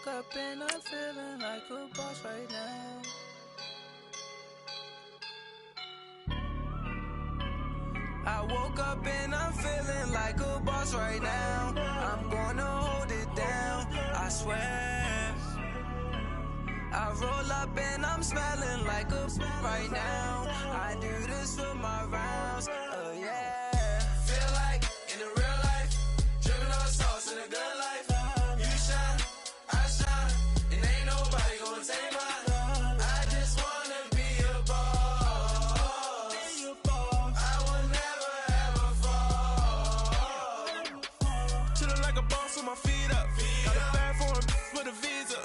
woke up and I'm feeling like a boss right now. I woke up and I'm feeling like a boss right now. I'm gonna hold it down, I swear. I roll up and I'm smelling like a right now. I do this for my rounds, yeah. Feel like in the real life, dripping on sauce in a good life. You shine, I shine, and ain't nobody gonna take mine. I just wanna be a boss. I will never ever fall. Chillin' like a boss with my feet up. Got a bag for him with a visa.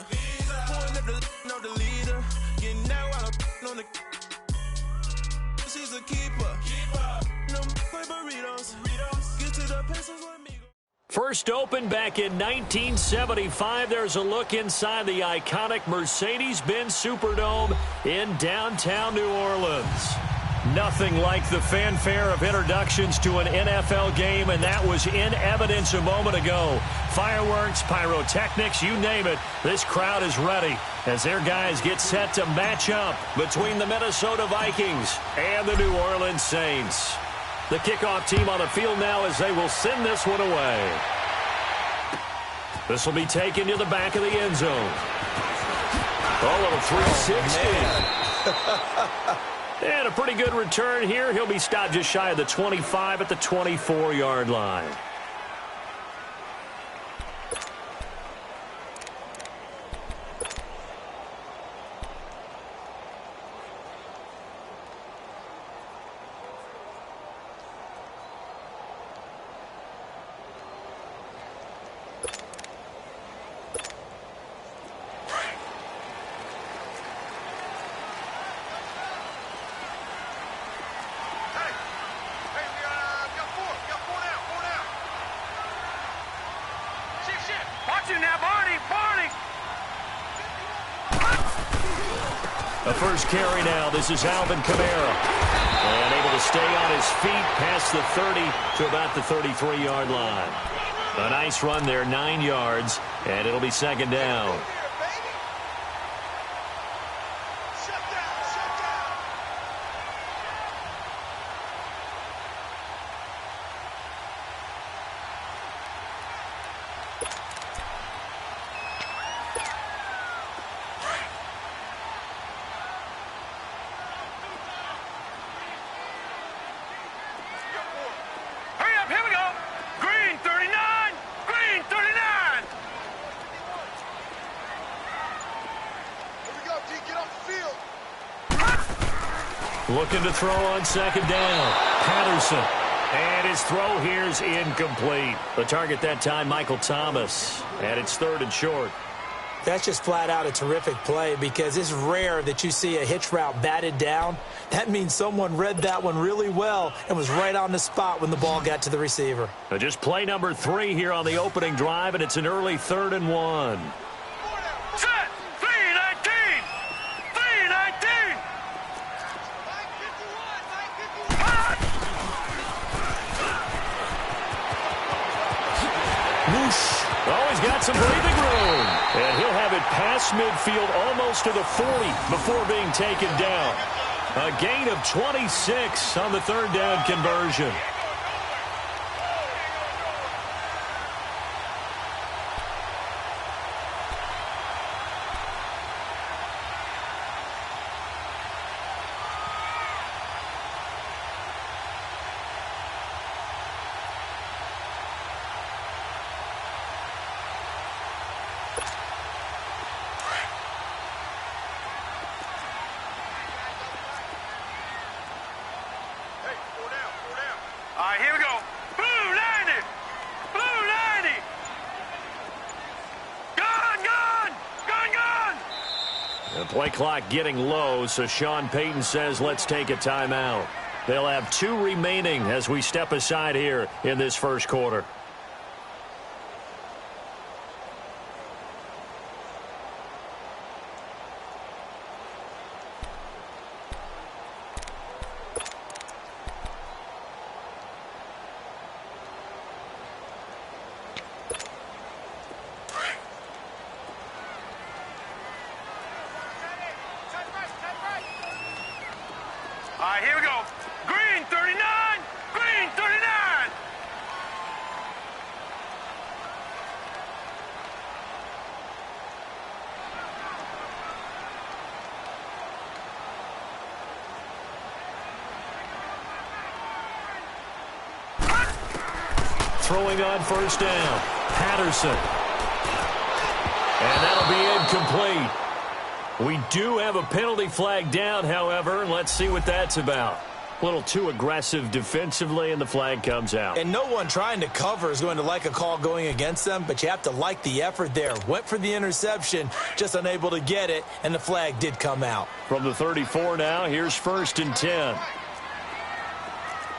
Pulling up the the leader. Getting that while I'm on the. She's a keeper. No play burritos. Get to the pesos with me. First opened back in 1975, there's a look inside the iconic Mercedes-Benz Superdome in downtown New Orleans. Nothing like the fanfare of introductions to an NFL game, and that was in evidence a moment ago. Fireworks, pyrotechnics, you name it, this crowd is ready as their guys get set to match up between the Minnesota Vikings and the New Orleans Saints. The kickoff team on the field now as they will send this one away. This will be taken to the back of the end zone. A little 360. And a pretty good return here. He'll be stopped just shy of the 25 at the 24-yard line. The first carry now. This is Alvin Kamara. And able to stay on his feet past the 30 to about the 33-yard line. A nice run there, 9 yards, and it'll be second down. Looking to throw on second down. Patterson. And his throw here's incomplete. The target that time, Michael Thomas. And it's third and short. That's just flat out a terrific play because it's rare that you see a hitch route batted down. That means someone read that one really well and was right on the spot when the ball got to the receiver. Just play number 3 here on the opening drive, and it's an early 3rd and 1. Always got some breathing room. And he'll have it past midfield almost to the 40 before being taken down. A gain of 26 on the 3rd down conversion. Play clock getting low, so Sean Payton says let's take a timeout. They'll have 2 remaining as we step aside here in this first quarter. throwing on first down. Patterson. And that'll be incomplete. We do have a penalty flag down, however. Let's see what that's about. A little too aggressive defensively, and the flag comes out. And no one trying to cover is going to like a call going against them, but you have to like the effort there. Went for the interception, just unable to get it, and the flag did come out. From the 34 now, here's 1st and 10.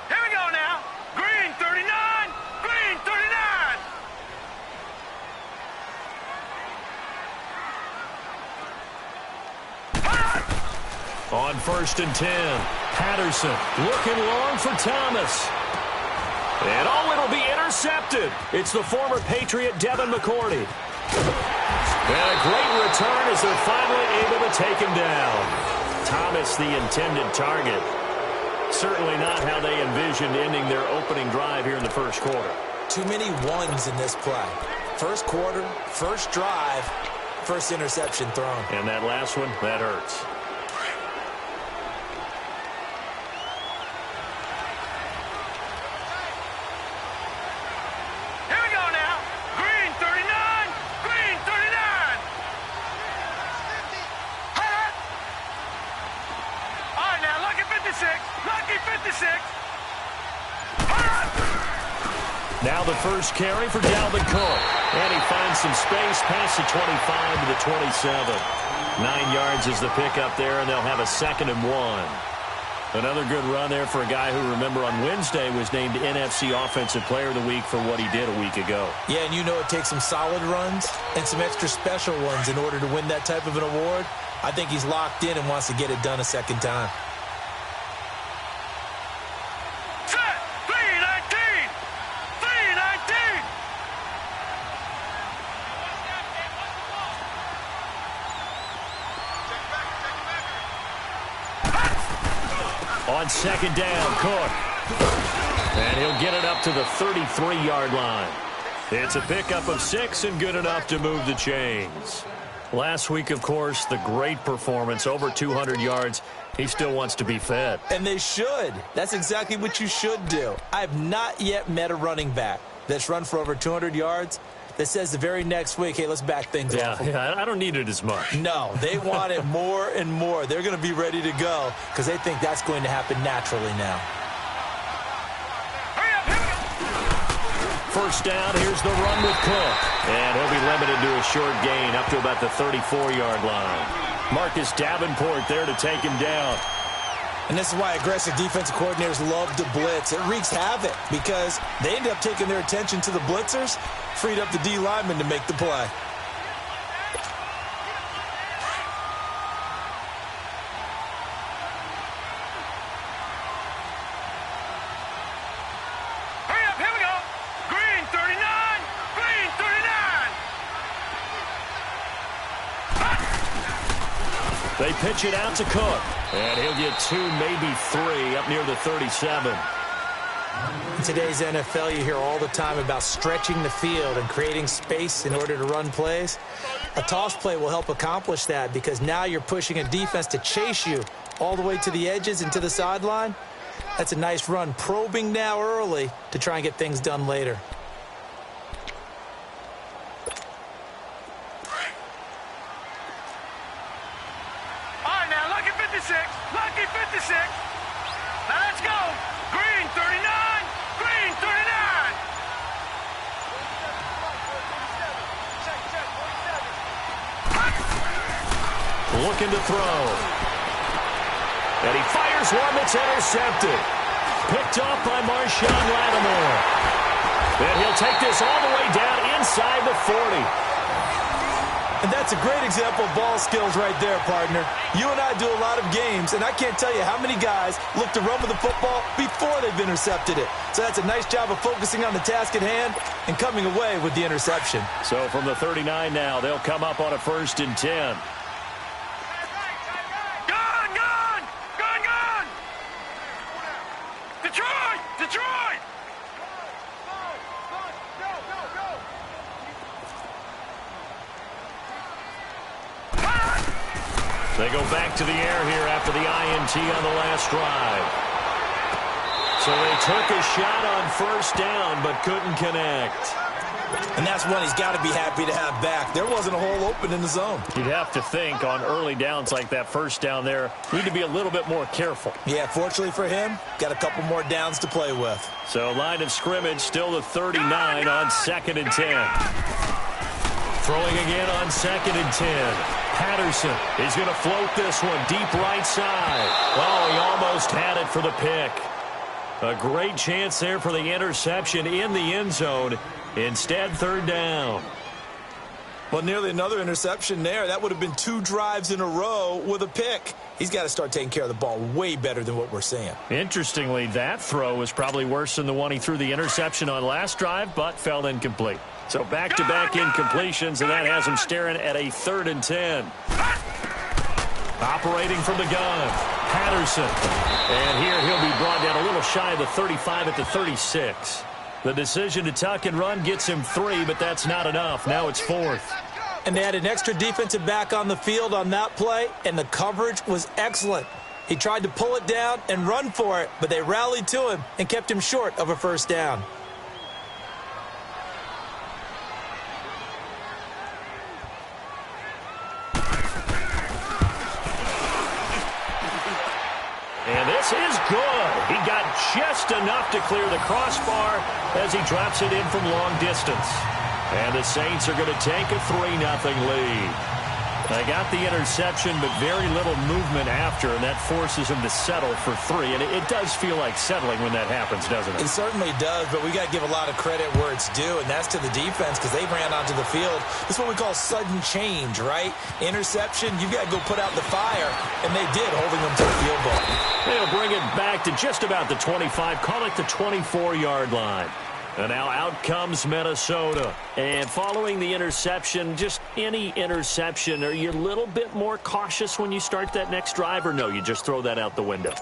Here we go now. Green 39. Green 39. On 1st and 10, Patterson looking long for Thomas. And it'll be intercepted. It's the former Patriot Devin McCourty. And a great return as they're finally able to take him down. Thomas, the intended target. Certainly not how they envisioned ending their opening drive here in the first quarter. Too many ones in this play. First quarter, first drive, first interception thrown. And that last one, that hurts. Now the first carry for Dalvin Cook. And he finds some space past the 25 to the 27. 9 yards is the pickup there, and they'll have a 2nd and 1. Another good run there for a guy who, remember, on Wednesday was named NFC Offensive Player of the Week for what he did a week ago. Yeah, and you know it takes some solid runs and some extra special ones in order to win that type of an award. I think he's locked in and wants to get it done a second time. On 2nd down, Cook. And he'll get it up to the 33-yard line. It's a pickup of 6 and good enough to move the chains. Last week, of course, the great performance, over 200 yards. He still wants to be fed. And they should. That's exactly what you should do. I have not yet met a running back that's run for over 200 yards that says the very next week, hey, let's back things off. Yeah, I don't need it as much. No, they want it more and more. They're going to be ready to go because they think that's going to happen naturally now. First down, here's the run with Cook. And he'll be limited to a short gain up to about the 34-yard line. Marcus Davenport there to take him down. And this is why aggressive defensive coordinators love to blitz. It wreaks havoc because they end up taking their attention to the blitzers, freed up the D lineman to make the play. They pitch it out to Cook. And he'll get 2, maybe 3, up near the 37. In today's NFL, you hear all the time about stretching the field and creating space in order to run plays. A toss play will help accomplish that because now you're pushing a defense to chase you all the way to the edges and to the sideline. That's a nice run, probing now early to try and get things done later. Lucky 56. Now let's go. Green 39. Green 39. Looking to throw. And he fires one that's intercepted. Picked off by Marshawn Lattimore. And he'll take this all the way down inside the 40. And that's a great example of ball skills right there, partner. You and I do a lot of games, and I can't tell you how many guys look to run with the football before they've intercepted it. So that's a nice job of focusing on the task at hand and coming away with the interception. So from the 39 now, they'll come up on a 1st and 10. Gone! Detroit! They go back to the air here after the INT on the last drive. So So they took a shot on first down, but couldn't connect. And that's one he's got to be happy to have back. There wasn't a hole open in the zone. You'd have to think on early downs like that first down there, need to be a little bit more careful. Yeah, fortunately for him, got a couple more downs to play with. So line of scrimmage still the 39 on 2nd and 10. Throwing again on 2nd and 10. Patterson is going to float this one deep right side. Oh, he almost had it for the pick. A great chance there for the interception in the end zone. Instead, 3rd down. Well, nearly another interception there. That would have been 2 drives in a row with a pick. He's got to start taking care of the ball way better than what we're seeing. Interestingly, that throw was probably worse than the one he threw the interception on last drive, but fell incomplete. So back-to-back incompletions, and that has him staring at a 3rd and 10. Operating from the gun, Patterson. And here he'll be brought down a little shy of the 35 at the 36. The decision to tuck and run gets him 3, but that's not enough. Now it's 4th. And they had an extra defensive back on the field on that play, and the coverage was excellent. He tried to pull it down and run for it, but they rallied to him and kept him short of a first down. And this is good. He got just enough to clear the crossbar as he drops it in from long distance. And the Saints are going to take a 3-0 lead. They got the interception, but very little movement after, and that forces him to settle for 3. And it does feel like settling when that happens, doesn't it? It certainly does, but we got to give a lot of credit where it's due, and that's to the defense because they ran onto the field. It's what we call sudden change, right? Interception, you've got to go put out the fire, and they did, holding them to the field goal. They'll bring it back to just about the 25, call it the 24-yard line. And now out comes Minnesota. And following the interception, just any interception, are you a little bit more cautious when you start that next drive, or no, you just throw that out the window?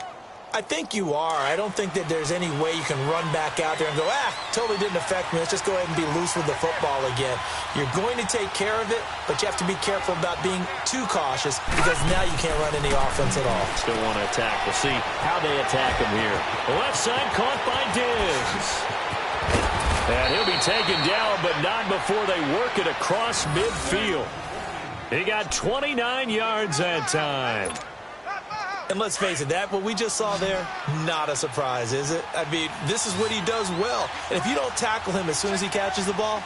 I think you are. I don't think that there's any way you can run back out there and go, totally didn't affect me. Let's just go ahead and be loose with the football again. You're going to take care of it, but you have to be careful about being too cautious because now you can't run any offense at all. Still want to attack. We'll see how they attack him here. The left side caught by Diggs. And he'll be taken down, but not before they work it across midfield. He got 29 yards that time. And let's face it, that what we just saw there, not a surprise, is it? I mean, this is what he does well. And if you don't tackle him as soon as he catches the ball,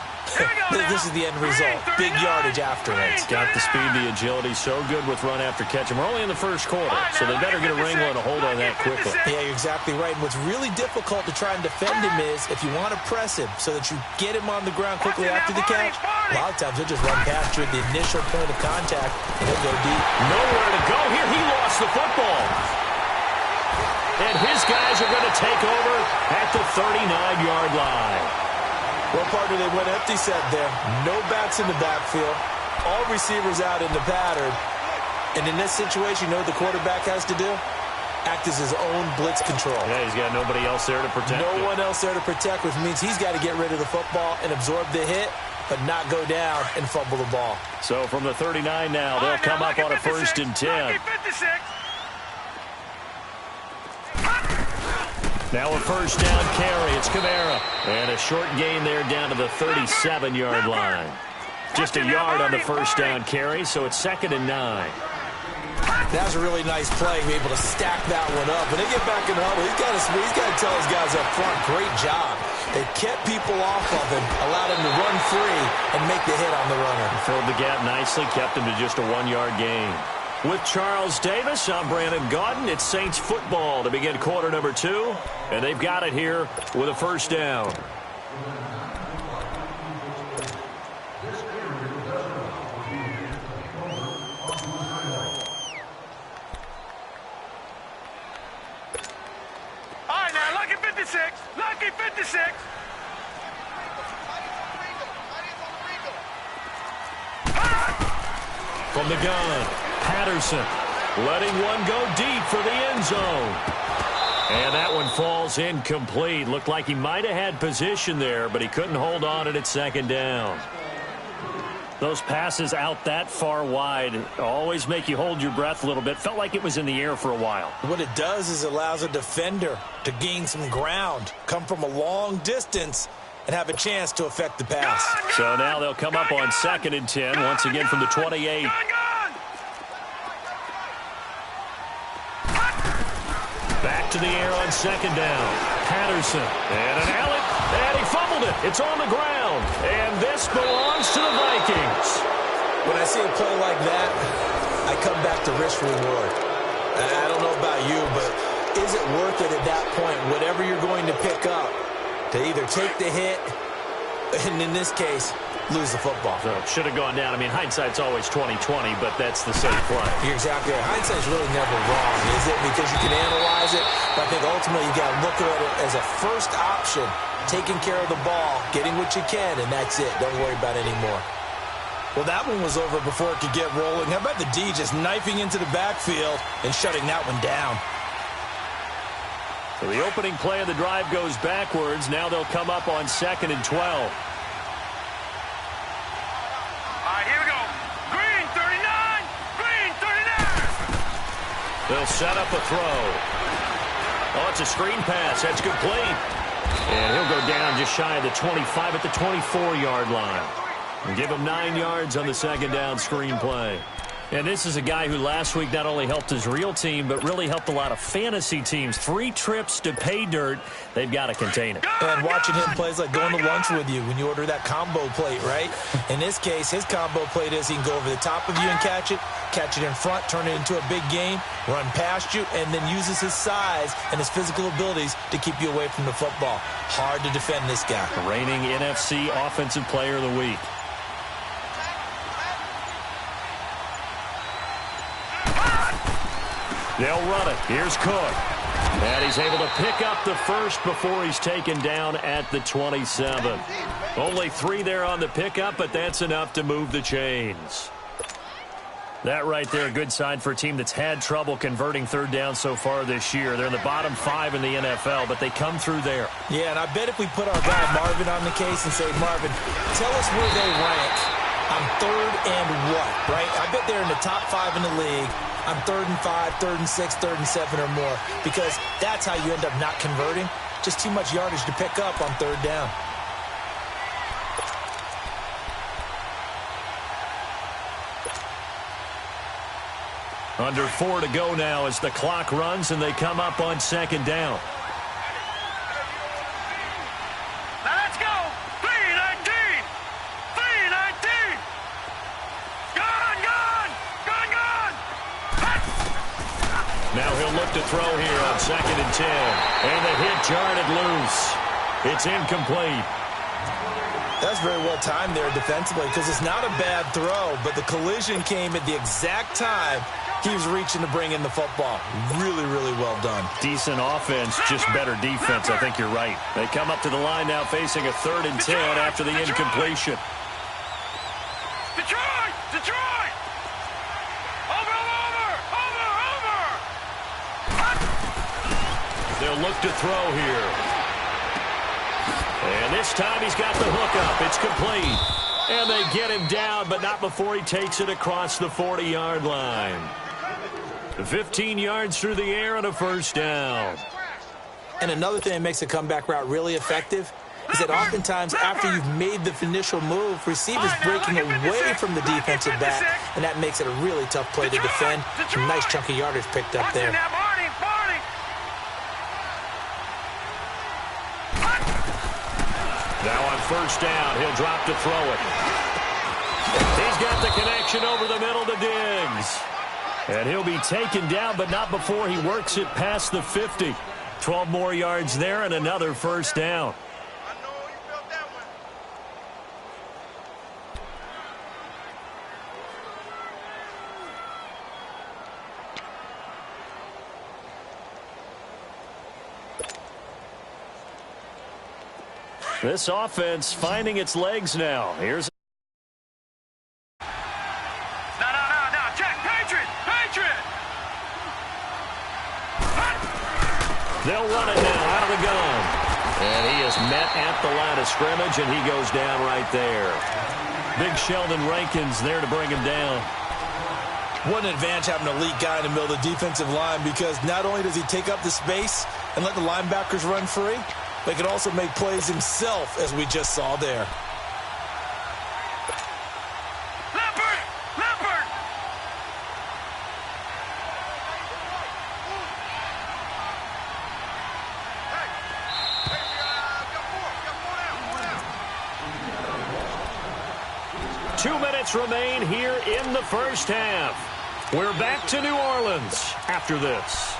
this is the end result. Big yardage afterwards. Got the speed, the agility, so good with run after catch. And we're only in the first quarter, so they better get a wrangle and a hold on that quickly. Yeah, you're exactly right. And what's really difficult to try and defend him is if you want to press him so that you get him on the ground quickly after the catch, a lot of times he'll just run past you at the initial point of contact, and he'll go deep. Nowhere to go here. He lost the football. And his guys are going to take over at the 39-yard line. Well, partner, they went empty set there. No backs in the backfield. All receivers out in the pattern. And in this situation, you know what the quarterback has to do? Act as his own blitz control. Yeah, he's got nobody else there to protect him. No one else there to protect, which means he's got to get rid of the football and absorb the hit, but not go down and fumble the ball. So from the 39 now, they'll come up on a 1st and 10. Now a first down carry. It's Kamara. And a short gain there down to the 37-yard line. Just a yard on the first down carry, so it's 2nd and 9. That was a really nice play. Be able to stack that one up. When they get back in the huddle, he's got to tell his guys up front, great job. They kept people off of him, allowed him to run free and make the hit on the runner. Filled the gap nicely, kept him to just a 1-yard gain. With Charles Davis, I'm Brandon Gaudin. It's Saints football to begin quarter number 2. And they've got it here with a first down. All right, now, lucky 56. Lucky 56. From the gun, Patterson letting one go deep for the end zone. And that one falls incomplete. Looked like he might have had position there, but he couldn't hold on at 2nd down. Those passes out that far wide always make you hold your breath a little bit. Felt like it was in the air for a while. What it does is it allows a defender to gain some ground, come from a long distance, and have a chance to affect the pass. So now they'll come up on 2nd and 10, once again from the 28. Back to the air on 2nd down. Patterson, and an alley, and he fumbled it. It's on the ground, and this belongs to the Vikings. When I see a play like that, I come back to risk reward. I don't know about you, but is it worth it at that point, whatever you're going to pick up, to either take the hit, and in this case, lose the football? So it should have gone down. I mean, hindsight's always 20/20, but that's the same play. You're exactly right. Hindsight's really never wrong, is it? Because you can analyze it, but I think ultimately you got to look at it as a first option, taking care of the ball, getting what you can, and that's it. Don't worry about it anymore. Well, that one was over before it could get rolling. How about the D just knifing into the backfield and shutting that one down? So the opening play of the drive goes backwards. Now they'll come up on 2nd and 12. All right, here we go. Green 39, green 39. They'll set up a throw. Oh, it's a screen pass. That's complete. And he'll go down just shy of the 25 at the 24-yard line. And give him 9 yards on the 2nd down screen play. And this is a guy who last week not only helped his real team, but really helped a lot of fantasy teams. 3 trips to pay dirt. They've got to contain it. And watching him play is like going to lunch with you when you order that combo plate, right? In this case, his combo plate is he can go over the top of you and catch it in front, turn it into a big game, run past you, and then uses his size and his physical abilities to keep you away from the football. Hard to defend this guy. Reigning NFC Offensive Player of the Week. They'll run it. Here's Cook. And he's able to pick up the first before he's taken down at the 27. Only 3 there on the pickup, but that's enough to move the chains. That right there, a good sign for a team that's had trouble converting 3rd down so far this year. They're in the bottom 5 in the NFL, but they come through there. Yeah, and I bet if we put our guy Marvin on the case and say, Marvin, tell us where they rank on 3rd and what, right? I bet they're in the top 5 in the league on 3rd and 5, 3rd and 6, 3rd and 7 or more, because that's how you end up not converting. Just too much yardage to pick up on 3rd down. Under 4 to go now as the clock runs and they come up on 2nd down. Now let's go. 319, 319. Gone. Now he'll look to throw here on 2nd and 10. And the hit jarred loose. It's incomplete. That's very well timed there defensively because it's not a bad throw, but the collision came at the exact time he was reaching to bring in the football. Really, really well done. Decent offense, just better defense. I think you're right. They come up to the line now facing a 3rd and 10 after the incompletion. Detroit! Over! They'll look to throw here. And this time he's got the hook up. It's complete. And they get him down, but not before he takes it across the 40-yard line. 15 yards through the air and a 1st down. And another thing that makes a comeback route really effective is that oftentimes after you've made the initial move, receivers breaking away from the defensive back, and that makes it a really tough play to defend. Some nice chunky yardage picked up there. Now on 1st down, he'll drop to throw it. He's got the connection over the middle to Diggs. And he'll be taken down, but not before he works it past the 50. 12 more yards there and another 1st down. This offense finding its legs now. Here's Check, Patriot! they'll run it now out of the gun. And he is met at the line of scrimmage, and he goes down right there. Big Sheldon Rankins there to bring him down. What an advantage having an elite guy in the middle of the defensive line, because not only does he take up the space and let the linebackers run free, but he can also make plays himself, as we just saw there. Remain here in the first half. We're back to New Orleans after this.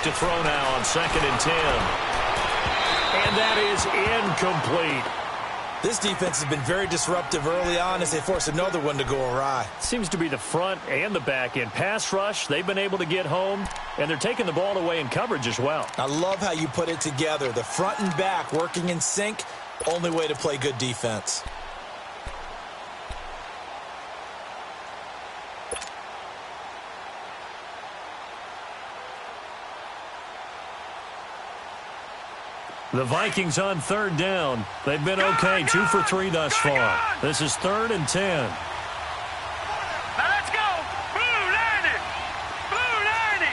To throw now on 2nd and 10. And that is incomplete. This defense has been very disruptive early on as they force another one to go awry. Seems to be the front and the back end. Pass rush, they've been able to get home, and they're taking the ball away in coverage as well. I love how you put it together. The front and back working in sync, only way to play good defense. The Vikings on 3rd down. They've been okay, 2 for 3 thus far. This is 3rd and 10. Now let's go. Blue 90. Blue 90.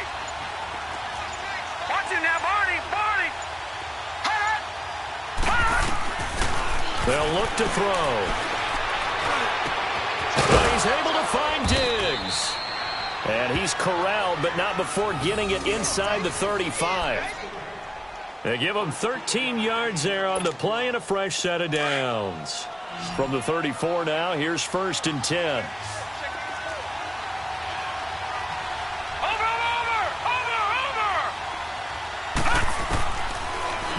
Watch him now, Barney. Barney. They'll look to throw. But he's able to find Diggs. And he's corralled, but not before getting it inside the 35. They give him 13 yards there on the play and a fresh set of downs. From the 34 now, here's 1st and 10.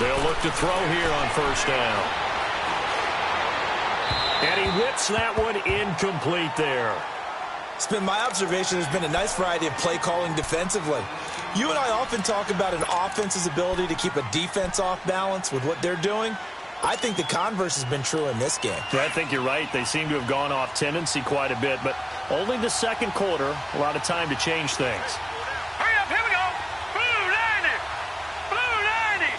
They'll look to throw here on 1st down. And he whips that one incomplete there. It's been my observation there's been a nice variety of play calling defensively. You and I often talk about an offense's ability to keep a defense off balance with what they're doing. I think the converse has been true in this game. Yeah, I think you're right. They seem to have gone off tendency quite a bit, but only the 2nd quarter, a lot of time to change things. Hurry up, here we go. Blue 90. Blue 90.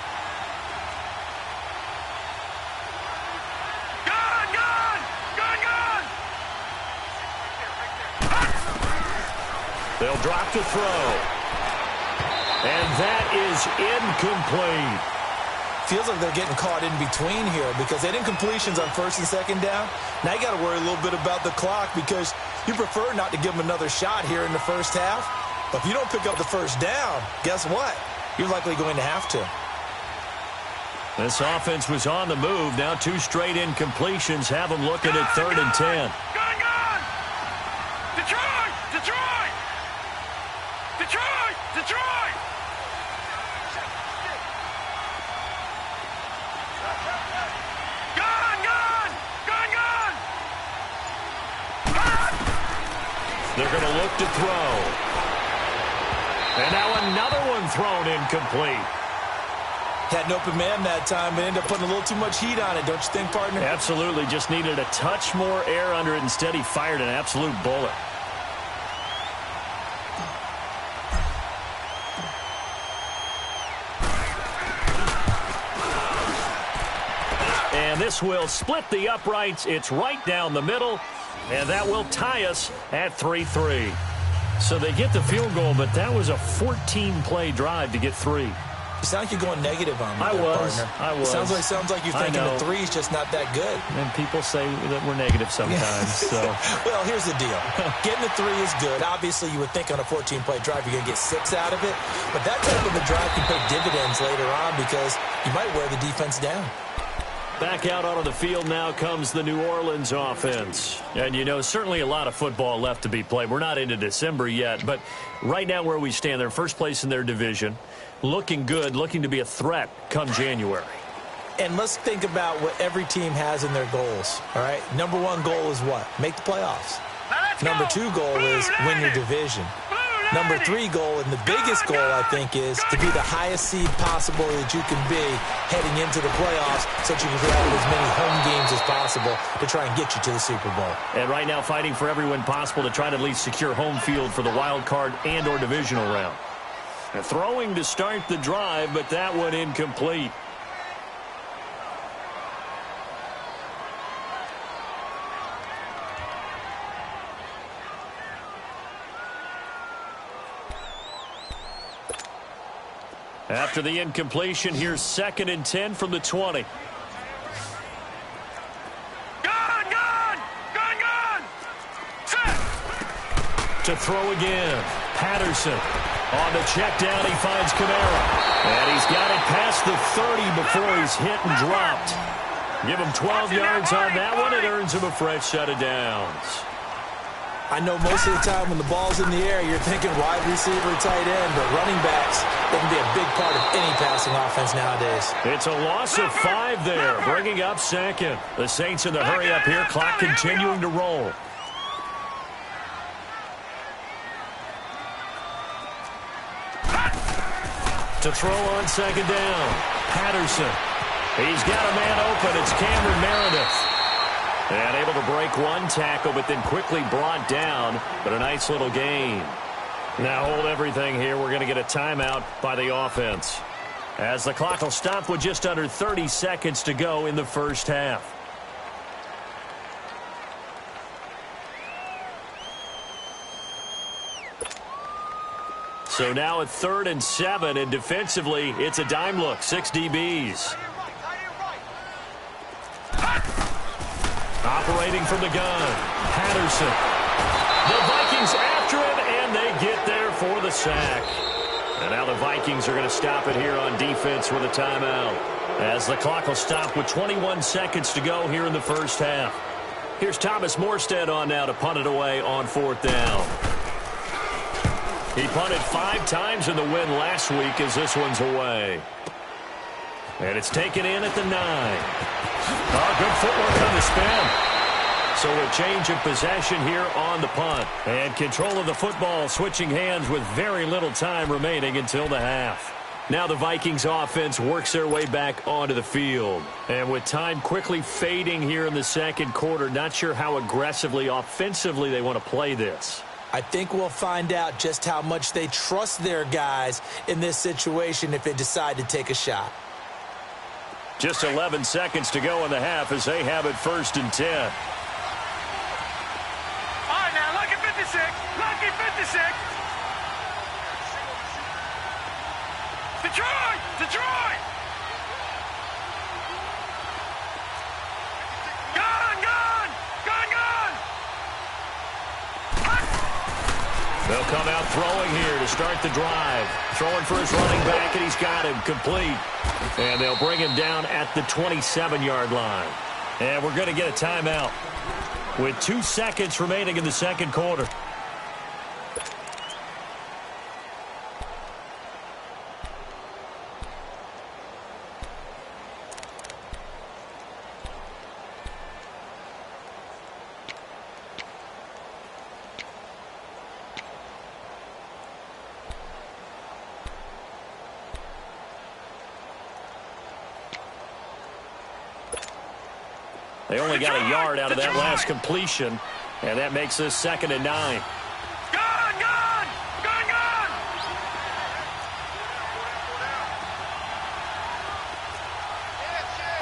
Gun, gun. Gun, gun. They'll drop to throw. And that is incomplete. Feels like they're getting caught in between here because they didn't completions on 1st and 2nd down. Now you got to worry a little bit about the clock because you prefer not to give them another shot here in the first half. But if you don't pick up the 1st down, guess what? You're likely going to have to. This offense was on the move. Now 2 straight incompletions have them looking at 3rd and 10. Gun, gun. Detroit. Detroit. Detroit. Detroit. They're going to look to throw. And now another one thrown incomplete. Had an open man that time, but ended up putting a little too much heat on it, don't you think, partner? Absolutely. Just needed a touch more air under it. Instead, he fired an absolute bullet. And this will split the uprights. It's right down the middle. And that will tie us at 3-3. So they get the field goal, but that was a 14-play drive to get 3. You sound like you're going negative on me, I was. Sounds like you're thinking the 3 is just not that good. And people say that we're negative sometimes. So. Well, here's the deal. Getting the 3 is good. Obviously, you would think on a 14-play drive you're going to get 6 out of it. But that type of a drive can pay dividends later on because you might wear the defense down. Back out onto the field now comes the New Orleans offense. And, you know, certainly a lot of football left to be played. We're not into December yet, but right now where we stand, they're first place in their division. Looking good, looking to be a threat come January. And let's think about what every team has in their goals, all right? Number 1 goal is what? Make the playoffs. Number 2 goal is win your division. Number 3 goal, and the biggest goal, I think, is to be the highest seed possible that you can be heading into the playoffs so that you can grab as many home games as possible to try and get you to the Super Bowl. And right now fighting for every win possible to try to at least secure home field for the wild card and or divisional round. Throwing to start the drive, but that one incomplete. After the incompletion, here's 2nd and 10 from the 20. Set. To throw again. Patterson. On the check down, he finds Kamara. And he's got it past the 30 before he's hit and dropped. Give him 12 yards on that one. It earns him a fresh set of downs. I know most of the time when the ball's in the air, you're thinking wide receiver, tight end, but running backs can be a big part of any passing offense nowadays. It's a loss of 5 there, bringing up 2nd. The Saints in the hurry up here, clock continuing to roll. To throw on 2nd down, Patterson. He's got a man open. It's Cameron Meredith. And able to break one tackle, but then quickly brought down. But a nice little gain. Now hold everything here. We're going to get a timeout by the offense, as the clock will stop with just under 30 seconds to go in the first half. So now at 3rd and 7, and defensively, it's a dime look. 6 DBs. Operating from the gun, Patterson. The Vikings after him, and they get there for the sack. And now the Vikings are going to stop it here on defense with a timeout, as the clock will stop with 21 seconds to go here in the first half. Here's Thomas Morstead on now to punt it away on 4th down. He punted 5 times in the win last week, as this one's away. And it's taken in at the 9. Oh, good footwork on the spin. So a change of possession here on the punt. And control of the football switching hands with very little time remaining until the half. Now the Vikings offense works their way back onto the field. And with time quickly fading here in the 2nd quarter, not sure how aggressively, offensively they want to play this. I think we'll find out just how much they trust their guys in this situation if they decide to take a shot. Just 11 seconds to go in the half as they have it 1st and 10. All right, now, lucky 56. Lucky 56. Detroit! Detroit! Gun! Gun! Gun! Gun! They'll come out throwing here to start the drive. Throwing for his running back, and he's got him complete. And they'll bring him down at the 27-yard line. And we're going to get a timeout with 2 seconds remaining in the 2nd quarter. They only got a yard out of that last completion, and that makes this 2nd and 9. Gun! Gun! Gun! Gun!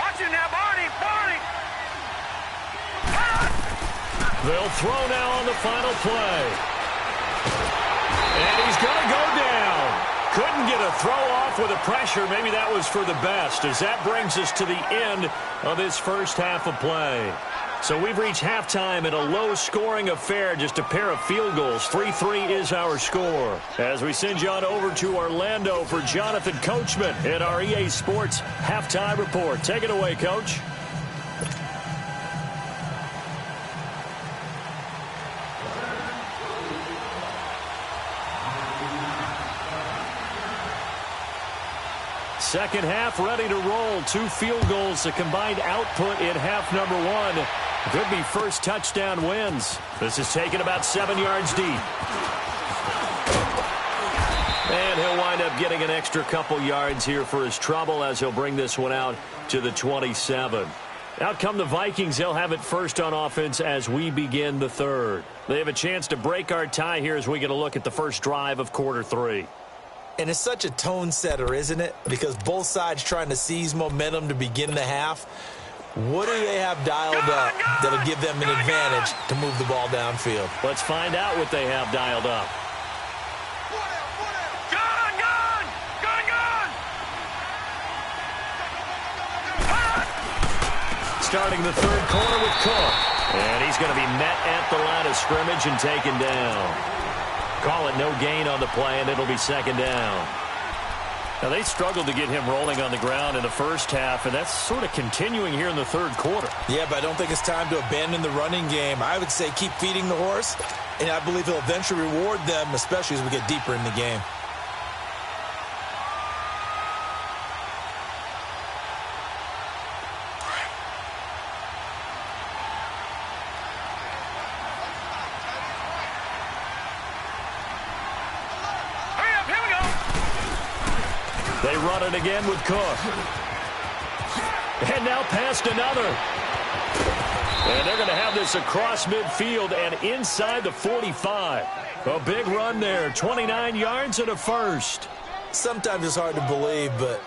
Watch it now, Barney! Barney! They'll throw now on the final play. And he's going to go down. Couldn't get a throw off with the pressure. Maybe that was for the best, as that brings us to the end of this first half of play. So we've reached halftime in a low-scoring affair, just a pair of field goals. 3-3 is our score. As we send you on over to Orlando for Jonathan Coachman in our EA Sports Halftime Report. Take it away, Coach. Second half ready to roll. 2 field goals, the combined output in half number 1. Could be first touchdown wins. This is taken about 7 yards deep. And he'll wind up getting an extra couple yards here for his trouble as he'll bring this one out to the 27. Out come the Vikings. They'll have it first on offense as we begin the third. They have a chance to break our tie here as we get a look at the first drive of quarter 3. And it's such a tone setter, isn't it? Because both sides trying to seize momentum to begin the half. What do they have dialed up that'll give them an advantage to move the ball downfield? Let's find out what they have dialed up. Starting the third quarter with Cook. And he's going to be met at the line of scrimmage and taken down. Call it no gain on the play, and it'll be second down. Now, they struggled to get him rolling on the ground in the first half, and that's sort of continuing here in the third quarter. Yeah, but I don't think it's time to abandon the running game. I would say keep feeding the horse, and I believe he'll eventually reward them, especially as we get deeper in the game. They run it again with Cook. And now past another. And they're going to have this across midfield and inside the 45. A big run there, 29 yards and a first. Sometimes it's hard to believe, but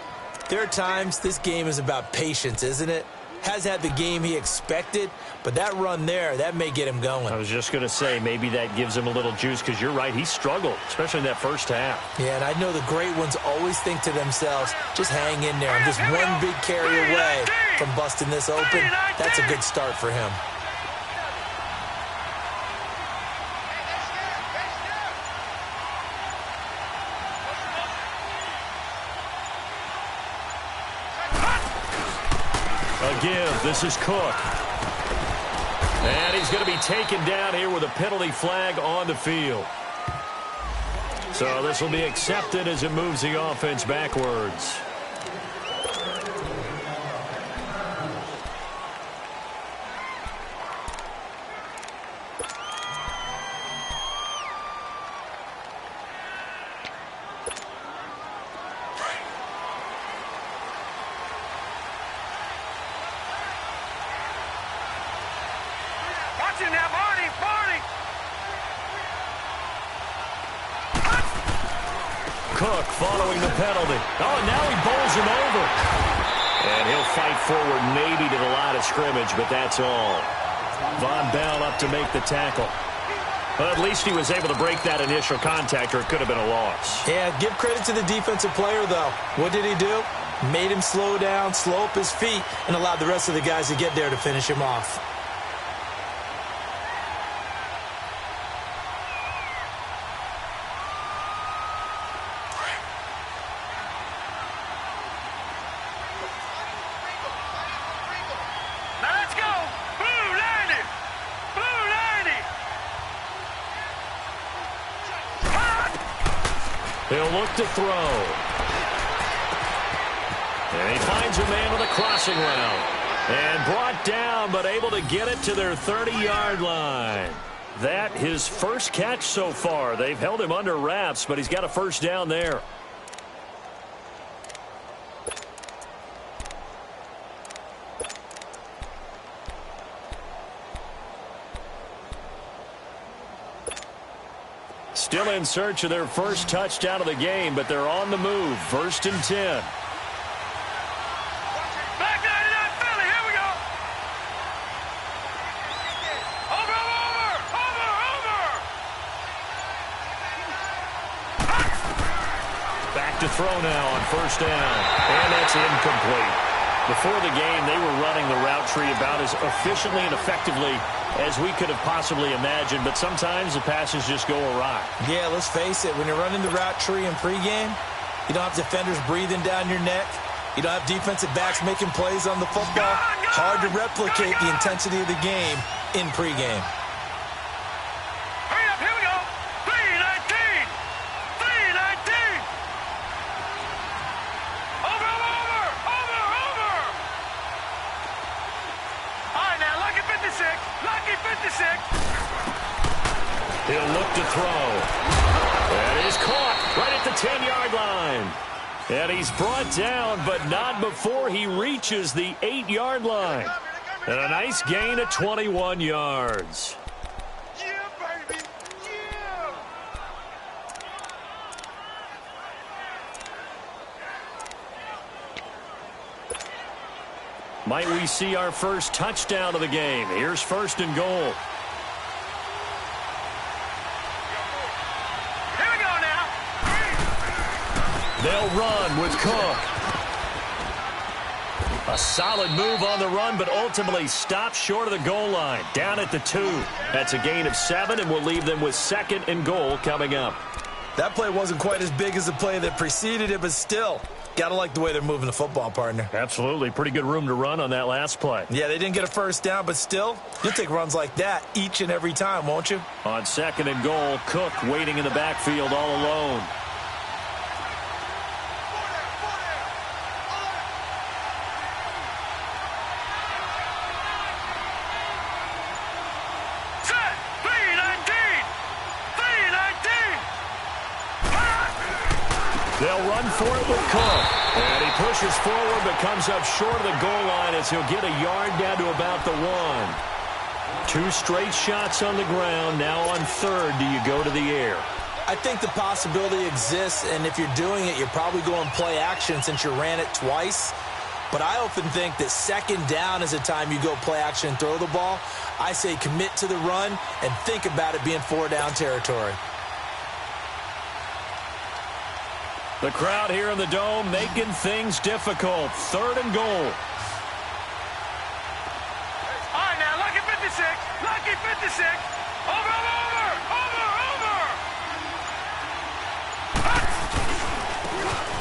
there are times this game is about patience, isn't it? Has had the game he expected, but that run there, that may get him going. I was just going to say, maybe that gives him a little juice, because you're right, he struggled, especially in that first half. Yeah, and I know the great ones always think to themselves, just hang in there. I'm just one big carry away from busting this open. That's a good start for him. Give. This is Cook. And he's going to be taken down here with a penalty flag on the field. So this will be accepted as it moves the offense backwards. Cook following the penalty. Oh, and now he bowls him over. And he'll fight forward maybe to the line of scrimmage, but that's all. Von Bell up to make the tackle. Well, at least he was able to break that initial contact, or it could have been a loss. Yeah, give credit to the defensive player, though. What did he do? Made him slow down, slow up his feet, and allowed the rest of the guys to get there to finish him off. He'll look to throw. And he finds a man with a crossing route. And brought down, but able to get it to their 30-yard line. That his first catch so far. They've held him under wraps, but he's got a first down there. Still in search of their first touchdown of the game, but they're on the move. 1st and 10. Back 99 Philly, here we go. Over. Back to throw now on 1st down. And that's incomplete. Before the game, they were running the route tree about as efficiently and effectively as we could have possibly imagined, but sometimes the passes just go awry. Yeah, let's face it, when you're running the route tree in pregame, you don't have defenders breathing down your neck. You don't have defensive backs making plays on the football. Hard to replicate the intensity of the game in pregame. Hurry up, here we go. 319. Over. All right, now, lucky 56. Lucky 56. He'll look to throw. That is caught. right at the 10-yard line. And he's brought down, but not before he reaches the 8-yard line. And a nice gain of 21 yards. Yeah, baby. Yeah. Might we see our first touchdown of the game? Here's 1st and goal. Here we go now. They'll run with Cook. A solid move on the run, but ultimately stopped short of the goal line. Down at the 2. That's a gain of 7, and we'll leave them with 2nd and goal coming up. That play wasn't quite as big as the play that preceded it, but still, got to like the way they're moving the football, partner. Absolutely. Pretty good room to run on that last play. Yeah, they didn't get a first down, but still, you'll take runs like that each and every time, won't you? On 2nd and goal, Cook waiting in the backfield all alone. They'll run for it with Cook. And he pushes forward but comes up short of the goal line as he'll get a yard down to about the 1. 2 straight shots on the ground. Now on 3rd, do you go to the air? I think the possibility exists, and if you're doing it, you're probably going play action since you ran it twice. But I often think that 2nd down is a time you go play action and throw the ball. I say commit to the run and think about it being 4-down territory. The crowd here in the Dome making things difficult. 3rd and goal. All right, now, lucky 56. Lucky 56. Over.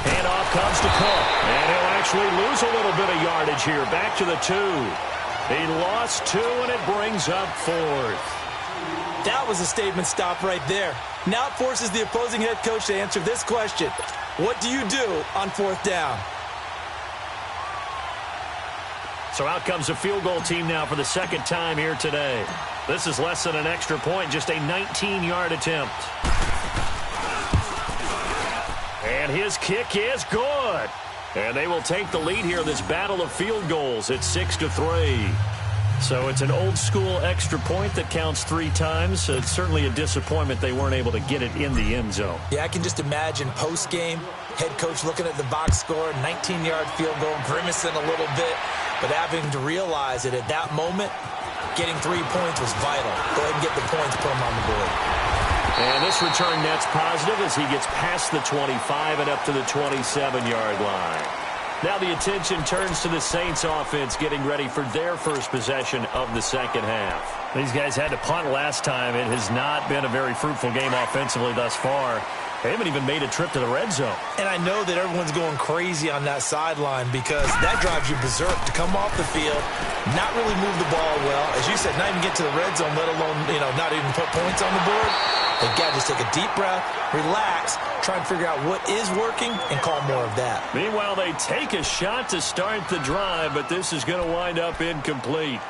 Handoff comes to Cook. And he'll actually lose a little bit of yardage here. Back to the 2. He lost 2, and it brings up 4th. That was a statement stop right there. Now it forces the opposing head coach to answer this question. What do you do on 4th down? So out comes a field goal team now for the 2nd time here today. This is less than an extra point, just a 19-yard attempt. And his kick is good. And they will take the lead here in this battle of field goals at 6-3. So it's an old-school extra point that counts 3 times. It's certainly a disappointment they weren't able to get it in the end zone. Yeah, I can just imagine post-game, head coach looking at the box score, 19-yard field goal, grimacing a little bit, but having to realize that at that moment, getting 3 points was vital. Go ahead and get the points, put them on the board. And this return net's positive as he gets past the 25 and up to the 27-yard line. Now the attention turns to the Saints offense getting ready for their first possession of the 2nd half. These guys had to punt last time. It has not been a very fruitful game offensively thus far. They haven't even made a trip to the red zone. And I know that everyone's going crazy on that sideline because that drives you berserk to come off the field, not really move the ball well. As you said, not even get to the red zone, let alone, not even put points on the board. They've got to just take a deep breath, relax, try and figure out what is working, and call more of that. Meanwhile, they take a shot to start the drive, but this is going to wind up incomplete.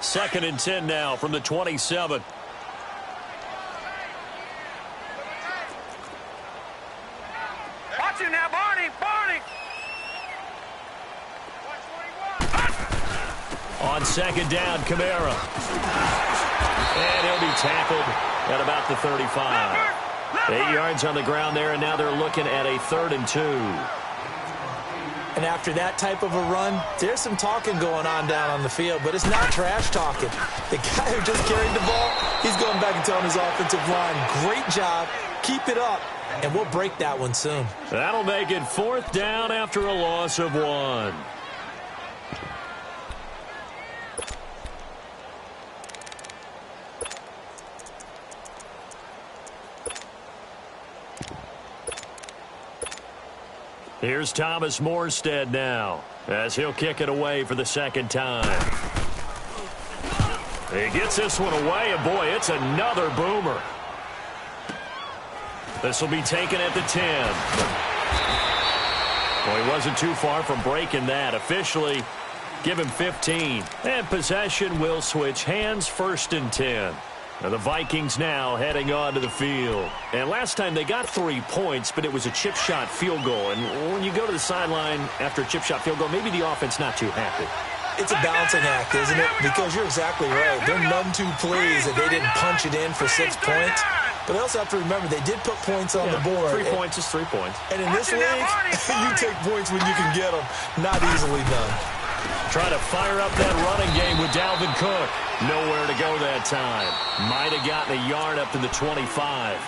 Second and 10 now from the 27. Watch him now, Barney. On 2nd down, Kamara. And he'll be tackled at about the 35. 8 yards on the ground there, and now they're looking at a 3rd and 2. And after that type of a run, there's some talking going on down on the field, but it's not trash talking. The guy who just carried the ball, he's going back and telling his offensive line, great job, keep it up, and we'll break that one soon. That'll make it 4th down after a loss of 1. Here's Thomas Morstead now as he'll kick it away for the 2nd time. He gets this one away, and boy, it's another boomer. This will be taken at the 10. Well, he wasn't too far from breaking that. Officially, Give him 15. And possession will switch hands, 1st and 10. Now the Vikings now heading onto the field. And last time they got 3 points, but it was a chip shot field goal. And when you go to the sideline after a chip shot field goal, maybe the offense not too happy. It's a balancing act, isn't it? Because you're exactly right. They're none too pleased that they didn't punch it in for 6 points. But they also have to remember they did put points on the board. 3 points is 3 points. And in this league, you take points when you can get them. Not easily done. Try to fire up that running game with Dalvin Cook. Nowhere to go that time. Might have gotten a yard up to the 25.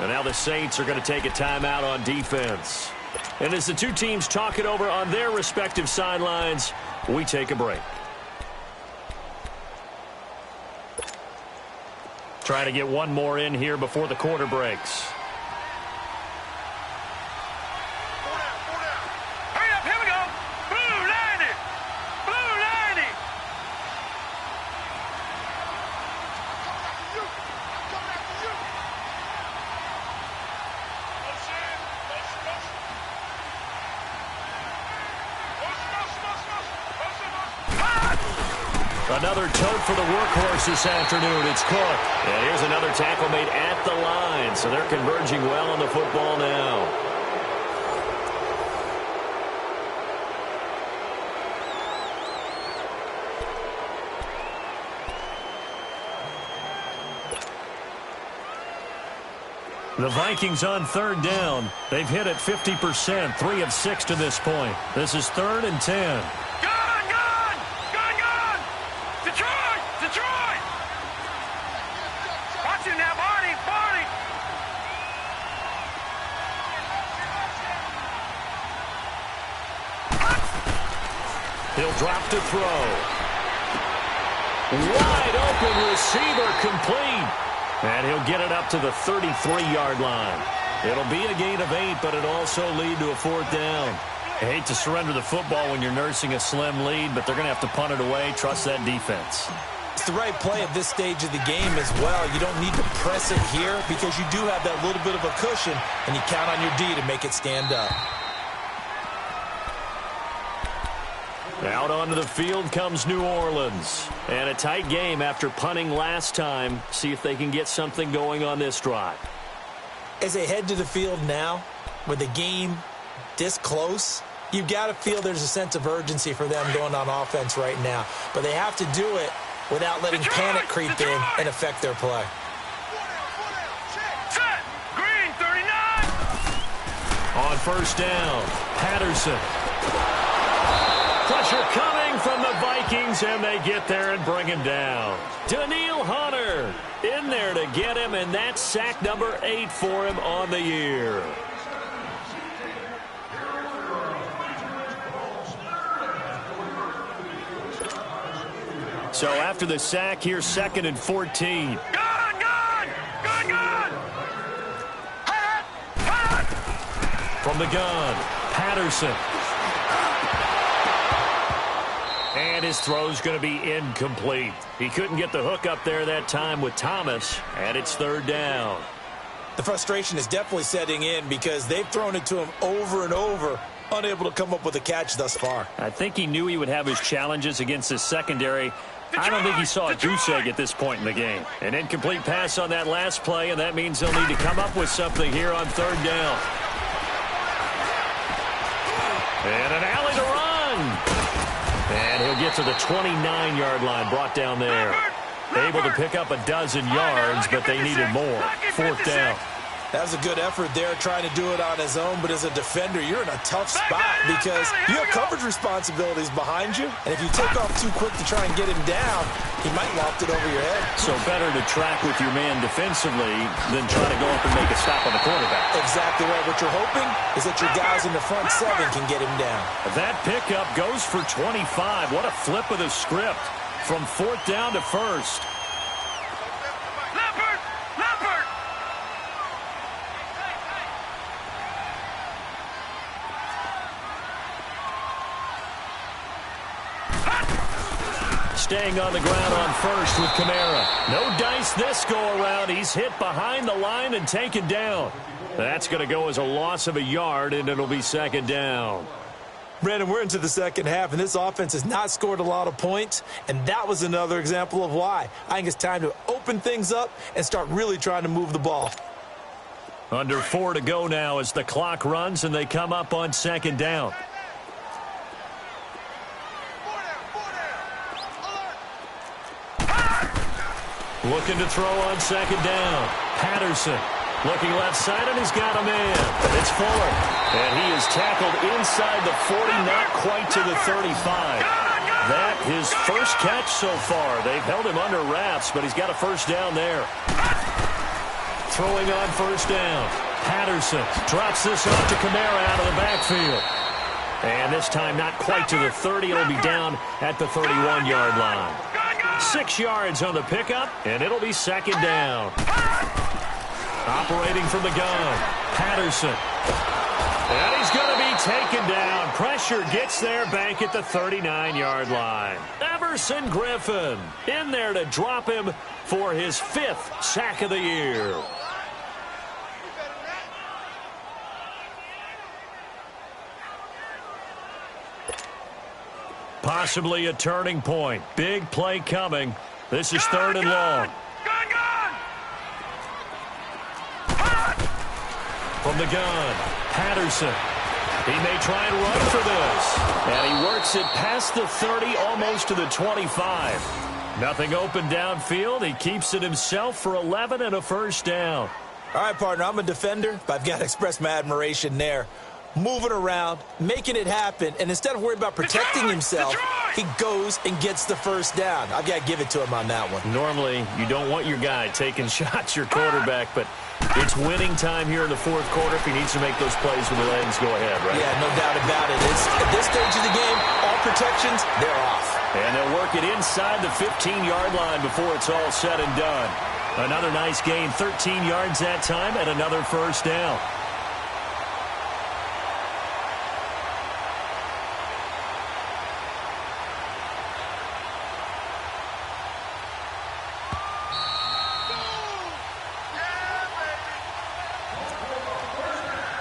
And now the Saints are going to take a timeout on defense. And as the two teams talk it over on their respective sidelines, we take a break. Trying to get one more in here before the quarter breaks. Hurry up, here we go. Blue 90. Blue 90. Another tote for the workhorse this afternoon. It's Cook. And here's another tackle made at the line. So they're converging well on the football now. The Vikings on 3rd down. They've hit it 50%, 3 of 6 to this point. This is 3rd and 10. Detroit! Watch it now, Barney! He'll drop to throw. Wide open receiver complete. And he'll get it up to the 33-yard line. It'll be a gain of 8, but it'll also lead to a 4th down. I hate to surrender the football when you're nursing a slim lead, but they're going to have to punt it away. Trust that defense. It's the right play at this stage of the game as well. You don't need to press it here because you do have that little bit of a cushion, and you count on your D to make it stand up. Out onto the field comes New Orleans. And a tight game after punting last time. See if they can get something going on this drive. As they head to the field now, with the game this close, you've got to feel there's a sense of urgency for them going on offense right now. But they have to do it without letting panic creep in and affect their play. Set! Green 39! On 1st down, Patterson. Pressure coming from the Vikings, and they get there and bring him down. Daniil Hunter in there to get him, and that's sack number 8 for him on the year. So after the sack, here's 2nd and 14. Gun! From the gun, Patterson. And his throw's going to be incomplete. He couldn't get the hook up there that time with Thomas, and it's 3rd down. The frustration is definitely setting in because they've thrown it to him over and over, unable to come up with a catch thus far. I think he knew he would have his challenges against his secondary. I don't think he saw a goose egg at this point in the game. An incomplete pass on that last play, and that means they'll need to come up with something here on 3rd down. And an alley to run. And he'll get to the 29-yard line, brought down there. Able to pick up a dozen yards, but they needed more. 4th down. That was a good effort there, trying to do it on his own, but as a defender, you're in a tough spot because you have coverage responsibilities behind you, and if you take off too quick to try and get him down, he might loft it over your head. So better to track with your man defensively than try to go up and make a stop on the quarterback. Exactly right. What you're hoping is that your guys in the front 7 can get him down. That pickup goes for 25. What a flip of the script from 4th down to 1st. Leopard! Staying on the ground on 1st with Kamara. No dice this go-around. He's hit behind the line and taken down. That's going to go as a loss of a yard, and it'll be 2nd down. Brandon, we're into the second half, and this offense has not scored a lot of points, and that was another example of why. I think it's time to open things up and start really trying to move the ball. Under 4 to go now as the clock runs and they come up on second down. Looking to throw on second down. Patterson looking left side, and he's got a man. It's Fuller. And he is tackled inside the 40, not quite to the 35. That his first catch so far. They've held him under wraps, but he's got a first down there. Throwing on first down. Patterson drops this off to Kamara out of the backfield. And this time not quite to the 30. It'll be down at the 31-yard line. 6 yards on the pickup, and it'll be second down. Operating from the gun, Patterson. And he's going to be taken down. Pressure gets there back at the 39-yard line. Everson Griffin in there to drop him for his 5th sack of the year. Possibly a turning point. Big play coming. This is 3rd and long. From the gun, Patterson. He may try and run for this. And he works it past the 30, almost to the 25. Nothing open downfield. He keeps it himself for 11 and a first down. All right, partner, I'm a defender, but I've got to express my admiration there. Moving around, making it happen, and instead of worrying about protecting himself, he goes and gets the first down. I've got to give it to him on that one. Normally, you don't want your guy taking shots, your quarterback, but it's winning time here in the 4th quarter. If he needs to make those plays with the legs, go ahead, right? Yeah, no doubt about it. At this stage of the game, all protections, they're off. And they'll work it inside the 15-yard line before it's all said and done. Another nice gain, 13 yards that time, and another first down.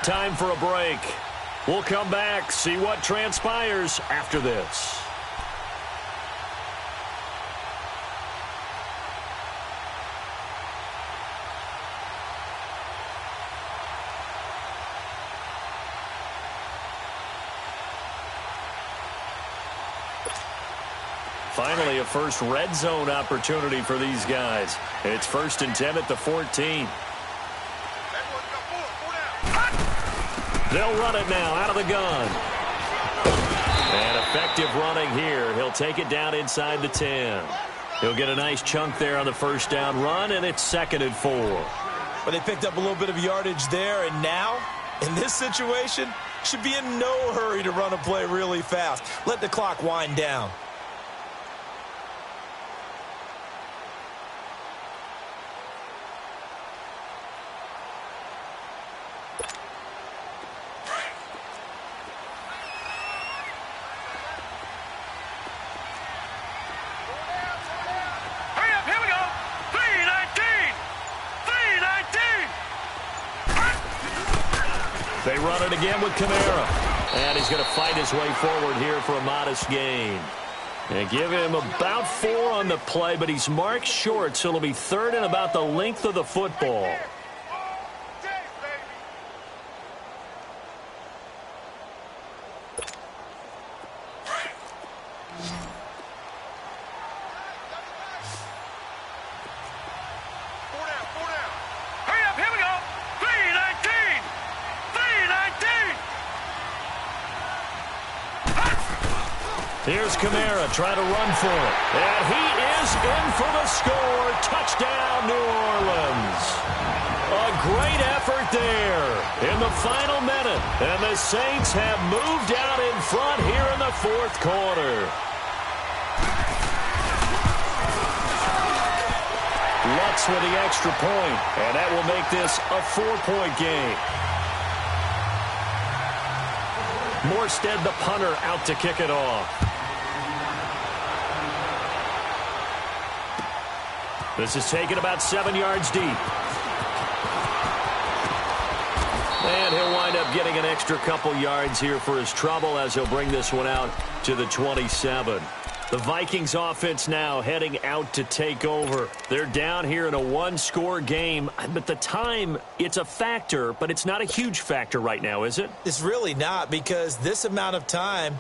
Time for a break. We'll come back, see what transpires after this. Finally, a first red zone opportunity for these guys. It's 1st and 10 at the 14. They'll run it now out of the gun. And effective running here. He'll take it down inside the 10. He'll get a nice chunk there on the first down run, and it's 2nd and 4. But they picked up a little bit of yardage there, and now, in this situation, should be in no hurry to run a play really fast. Let the clock wind down. They run it again with Kamara. And he's going to fight his way forward here for a modest gain. And give him about 4 on the play, but he's marked short, so it'll be 3rd and about the length of the football. Here's Kamara trying to run for it. And he is in for the score. Touchdown, New Orleans. A great effort there in the final minute. And the Saints have moved out in front here in the 4th quarter. Lutz with the extra point. And that will make this a 4-point game. Morstead, the punter, out to kick it off. This is taken about 7 yards deep. And he'll wind up getting an extra couple yards here for his trouble as he'll bring this one out to the 27. The Vikings offense now heading out to take over. They're down here in a one-score game, but the time, it's a factor, but it's not a huge factor right now, is it? It's really not, because this amount of time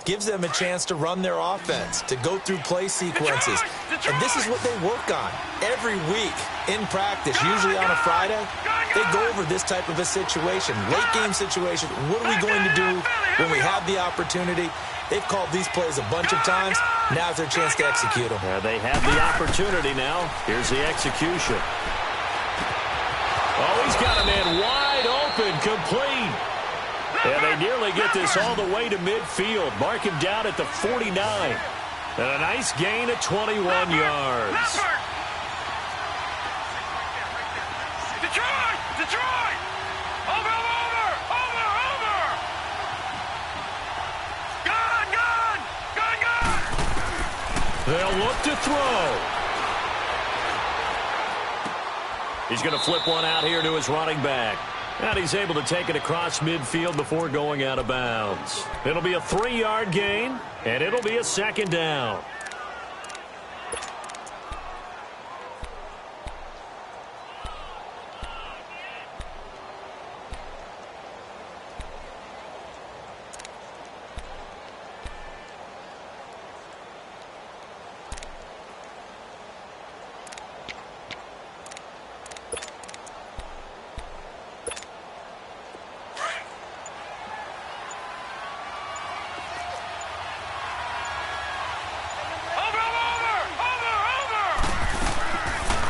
gives them a chance to run their offense, to go through play sequences. And this is what they work on every week in practice, usually on a Friday. They go over this type of a situation, late-game situation. What are we going to do when we have the opportunity? They've called these plays a bunch of times. Now's their chance to execute them. They have the opportunity now. Here's the execution. Oh, he's got a man wide open, complete. And they nearly get this all the way to midfield. Mark him down at the 49. And a nice gain of 21 yards. Detroit! Over! Gun! They'll look to throw. He's going to flip one out here to his running back. And he's able to take it across midfield before going out of bounds. It'll be a 3-yard gain, and it'll be a second down.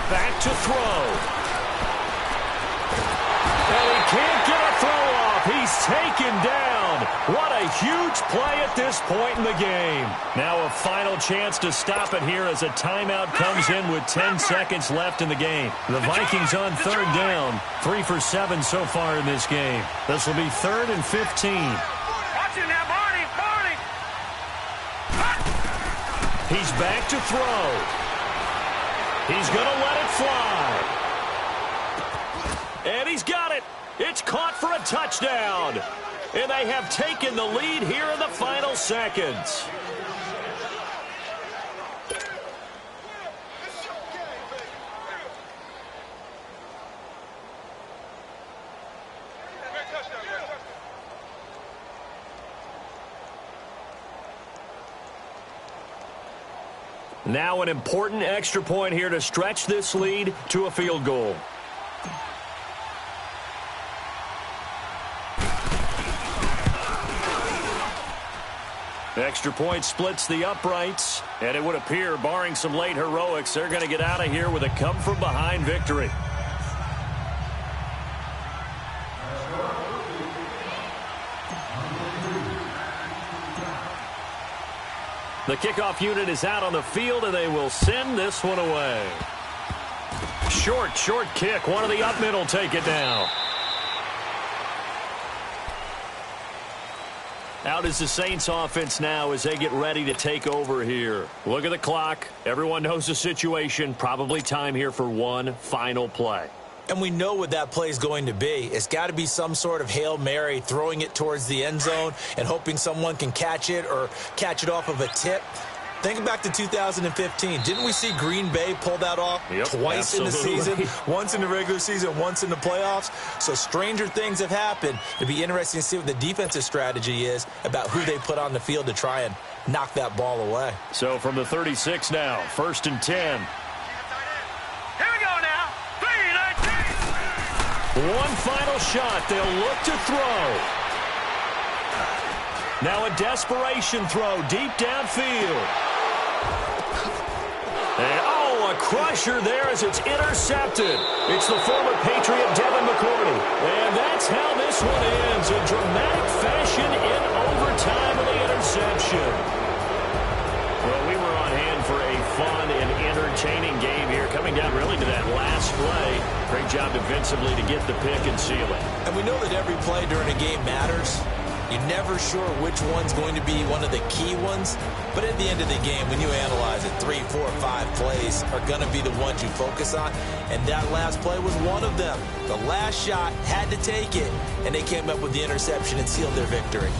Back to throw. And he can't get a throw off. He's taken down. What a huge play at this point in the game. Now a final chance to stop it here as a timeout comes in with 10 seconds left in the game. The Vikings on third down. 3 for 7 so far in this game. This will be 3rd and 15. Watch him now, Barney! He's back to throw. He's going to let it fly. And he's got it. It's caught for a touchdown. And they have taken the lead here in the final seconds. Now an important extra point here to stretch this lead to a field goal. Extra point splits the uprights, and it would appear, barring some late heroics, they're going to get out of here with a come-from-behind victory. The kickoff unit is out on the field, and they will send this one away. Short kick. One of the up middle take it down. Out is the Saints offense now as they get ready to take over here. Look at the clock. Everyone knows the situation. Probably time here for one final play. And we know what that play is going to be. It's got to be some sort of Hail Mary, throwing it towards the end zone and hoping someone can catch it or catch it off of a tip. Think back to 2015. Didn't we see Green Bay pull that off twice in the season? Once in the regular season, once in the playoffs. So stranger things have happened. It'd be interesting to see what the defensive strategy is about who they put on the field to try and knock that ball away. So from the 36 now, 1st and 10. Here we go now. 3-19. One final shot. They'll look to throw. Now a desperation throw deep downfield. And, a crusher there as it's intercepted. It's the former Patriot Devin McCourty. And that's how this one ends. A dramatic fashion in overtime of the interception. Well, we were on hand for a fun and entertaining game here. Coming down really to that last play. Great job defensively to get the pick and seal it. And we know that every play during a game matters. You're never sure which one's going to be one of the key ones, but at the end of the game, when you analyze it, 3, 4, 5 plays are going to be the ones you focus on, and that last play was one of them. The last shot had to take it, and they came up with the interception and sealed their victory.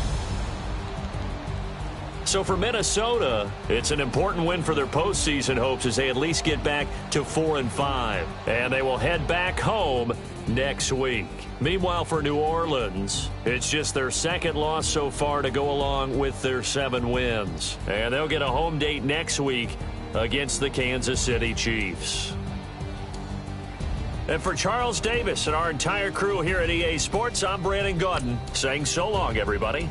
So for Minnesota, it's an important win for their postseason hopes as they at least get back to 4-5. And they will head back home next week. Meanwhile, for New Orleans, it's just their second loss so far to go along with their 7 wins. And they'll get a home date next week against the Kansas City Chiefs. And for Charles Davis and our entire crew here at EA Sports, I'm Brandon Gaudin saying so long, everybody.